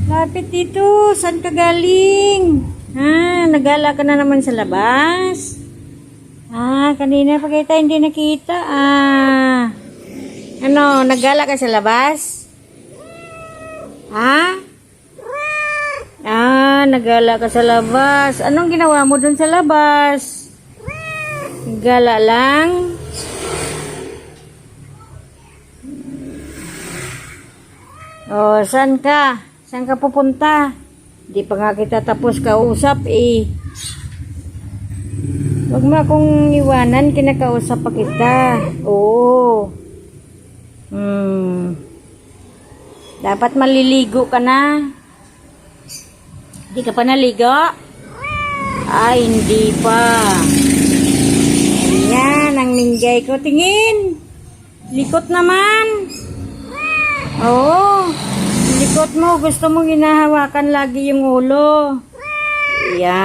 Lapit dito. Saan ka galing? Nagala ka na naman sa labas? Kanina pa kita hindi nakita. Nagala ka sa labas? Nagala ka sa labas. Anong ginawa mo dun sa labas? Gala lang? Saan ka? Saan ka pupunta? Di pa nga kita tapos kausap eh. Huwag mo akong iwanan, kinakausap pa kita. Oo. Dapat maliligo ka na. Hindi ka pa naligo? Hindi pa. Ayan, ang ninggay ko. Tingin. Likot naman. Oo. Likot mo. Gusto mong hinahawakan lagi yung ulo. Ayan.